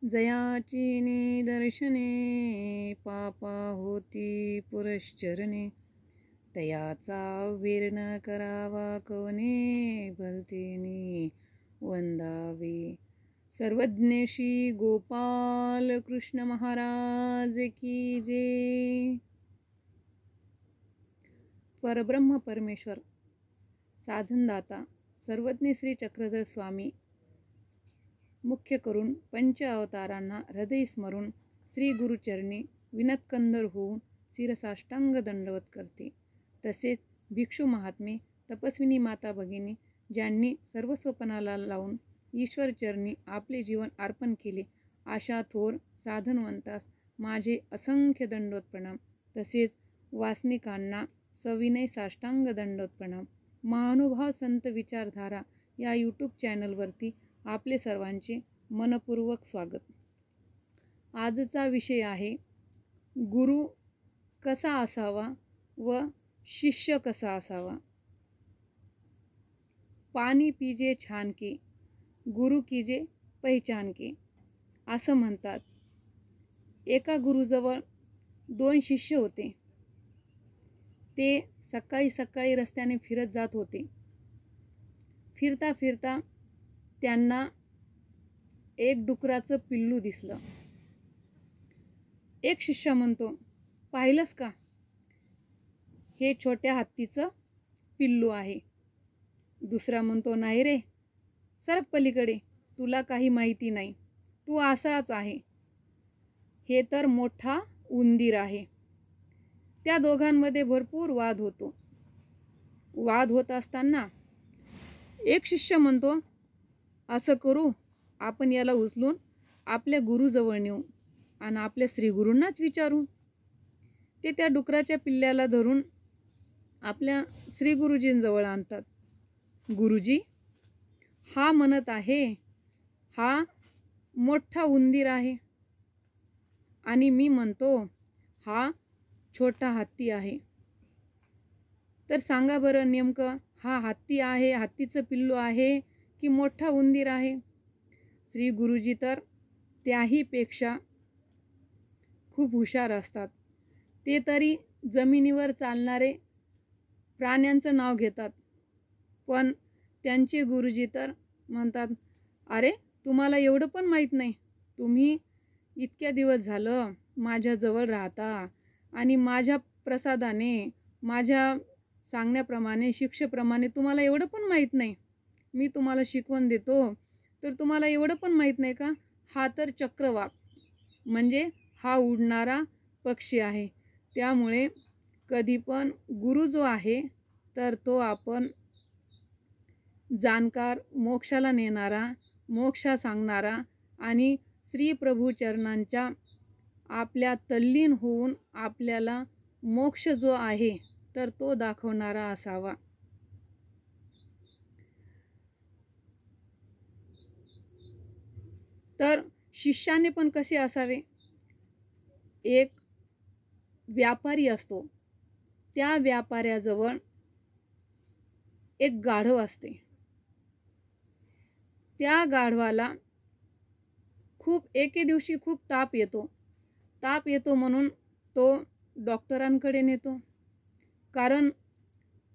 जयाची निदर्शने पापा होती पुरश्चरणे, तयाचा वीर न करावा कोणे, भलतेनी वंदावे. सर्वज्ञ श्री गोपाल कृष्ण महाराज की जय. परब्रह्म परमेश्वर साधनदाता सर्वज्ञ श्री चक्रधर स्वामी मुख्य करून पंच अवतारांना हृदय स्मरून श्री गुरुचरणी विनतकंदर होऊन शिरसाष्टांग दंडवत करते. तसेच भिक्षू महात्मे, तपस्विनी माता भगिनी ज्यांनी सर्वस्वपणाला लावून ईश्वरचरणी आपले जीवन अर्पण केले, अशा थोर साधनवंतास माझे असंख्य दंडवत प्रणाम. तसेच वासनिकांना सविनय साष्टांग दंडवत प्रणाम. महानुभाव संत विचारधारा या यूट्यूब चॅनलवरती आपले सर्वांचे मनपूर्वक स्वागत. आजचा विषय आहे गुरु कसा असावा व शिष्य कसा असावा. पाणी पिजे छान के, गुरु कीजे पहिचान के, असं म्हणतात. एका गुरुजवळ 2 शिष्य होते. ते सकाळी सकाळी रस्त्याने फिरत जात होते. फिरता फिरता त्यांना एक डुकराचं पिल्लू दिसलं. एक शिष्य म्हणतो, पाहिलंस का, हे छोट्या हत्तीचं पिल्लू आहे. दुसरा म्हणतो, नाही रे, सरक पलीकडे, तुला काही माहिती नाही, तू असाच आहे, हे तर मोठा उंदीर आहे. त्या दोघांमध्ये भरपूर वाद होतो. वाद होत असताना एक शिष्य म्हणतो, असं करू, आपण याला उचलून आपल्या गुरुजवळ नेऊ आणि आपल्या श्रीगुरूंनाच विचारू. ते त्या डुकराच्या पिल्ल्याला धरून आपल्या श्रीगुरुजींजवळ आणतात. गुरुजी, हा म्हणत आहे हा मोठा उंदीर आहे आणि मी म्हणतो हा छोटा हत्ती आहे. तर सांगा बरं, नेमकं हा हत्ती आहे, हत्तीचं पिल्लू आहे की मोठा उंदीर आहे. श्री गुरुजी तर त्याहीपेक्षा खूप हुशार असतात. ते तरी जमिनीवर चालणारे प्राण्यांचं नाव घेतात, पण त्यांचे गुरुजी तर म्हणतात, अरे तुम्हाला एवढं पण माहीत नाही, तुम्ही इतक्या दिवस झालं माझ्याजवळ राहता आणि माझ्या प्रसादाने, माझ्या सांगण्याप्रमाणे, शिक्षेप्रमाणे तुम्हाला एवढं पण माहीत नाही. मी तुम्हाला शिकवण देतो तर तुम्हाला एवढं पण माहीत नाही का, हा तर चक्रवाक म्हणजे हा उडणारा पक्षी आहे. त्यामुळे कधी पण गुरु जो आहे तर तो आपण जाणकार, मोक्षाला नेणारा, मोक्षा सांगणारा आणि श्री प्रभू चरणांच्या आपल्या तल्लीन होऊन आपल्याला मोक्ष जो आहे तर तो दाखवणारा असावा. तर शिष्याने पण कसे असावे. एक व्यापारी असतो, त्या व्यापाऱ्याजवळ एक गाढव असते. त्या गाढवाला एके दिवशी खूप ताप येतो म्हणून तो डॉक्टरांकडे नेतो. कारण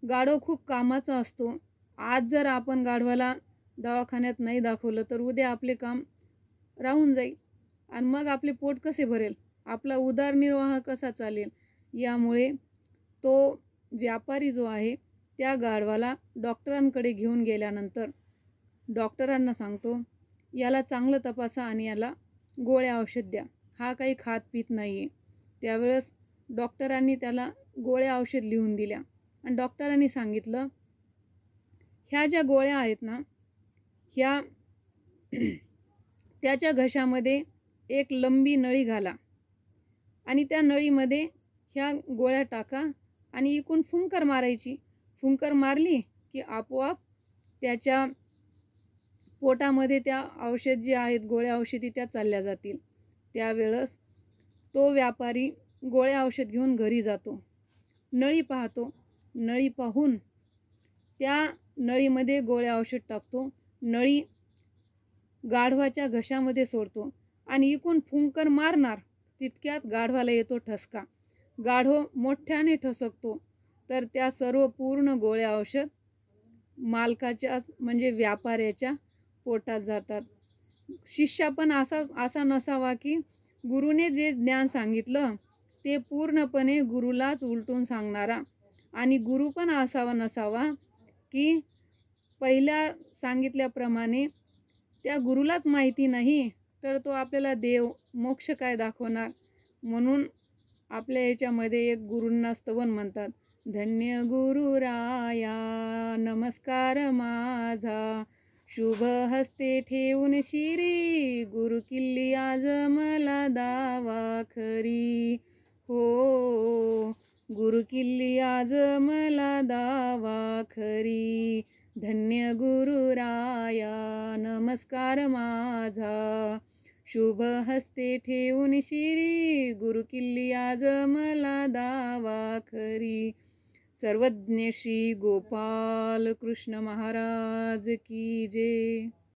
गाढव खूप कामाचा असतो. आज जर आपण गाढवाला दवाखान्यात नाही दाखवलं तर उद्या आपले काम राहून जाईल आणि मग आपले पोट कसे भरेल, आपला उदरनिर्वाह कसा चालेल. यामुळे तो व्यापारी जो आहे त्या गाढवाला डॉक्टरांकडे घेऊन गेल्यानंतर डॉक्टरांना सांगतो, याला चांगलं तपासा आणि याला गोळ्या औषध द्या, हा काही खात पीत नाही आहे. त्यावेळेस डॉक्टरांनी त्याला गोळ्या औषध लिहून दिल्या आणि डॉक्टरांनी सांगितलं, ह्या ज्या गोळ्या आहेत ना, ह्या त्याच्या घशामध्ये एक लंबी नळी घाला आणि त्या नळीमध्ये ह्या गोळ्या टाका आणि इकडून फुंकर मारायची. फुंकर मारली की आपोआप त्याच्या पोटामध्ये त्या औषध जे आहेत, गोळ्या औषधी त्या चालल्या जातील. त्यावेळेस तो व्यापारी गोळ्या औषध घेऊन घरी जातो. नळी पाहतो. नळी पाहून त्या नळीमध्ये गोळ्या औषध टाकतो. नळी गाढवाच्या घशामध्ये सोडतो आणि इकून फुंकर मारणार तितक्यात गाढवाला येतो ठसका. गाढव मोठ्याने ठसकतो तर त्या सर्व पूर्ण गोळ्या औषध मालकाच्या म्हणजे व्यापाऱ्याच्या पोटात जातात. शिष्य पण असा नसावा की गुरुने जे ज्ञान सांगितलं ते पूर्णपणे गुरुलाच उलटून सांगणारा, आणि गुरु पण असावा नसावा की पहिल्या सांगितल्याप्रमाणे त्या गुरुलाच माहिती नाही तर तो आपल्याला देव मोक्ष काय दाखवणार. म्हणून आपल्या याच्यामध्ये एक गुरूंना स्तवन म्हणतात, धन्य गुरुराया नमस्कार माझा, शुभ हस्ते ठेवून शिरी, गुरु किल्ली आज मला दावा खरी. हो, गुरु किल्ली आज मला दावा खरी, धन्य गुरुराया नमस्कार माझा, शुभ हस्ते ठेवून शिरी, गुरु किल्ली आज मला दावा खरी. सर्वज्ञ श्री गोपाल कृष्ण महाराज की जय.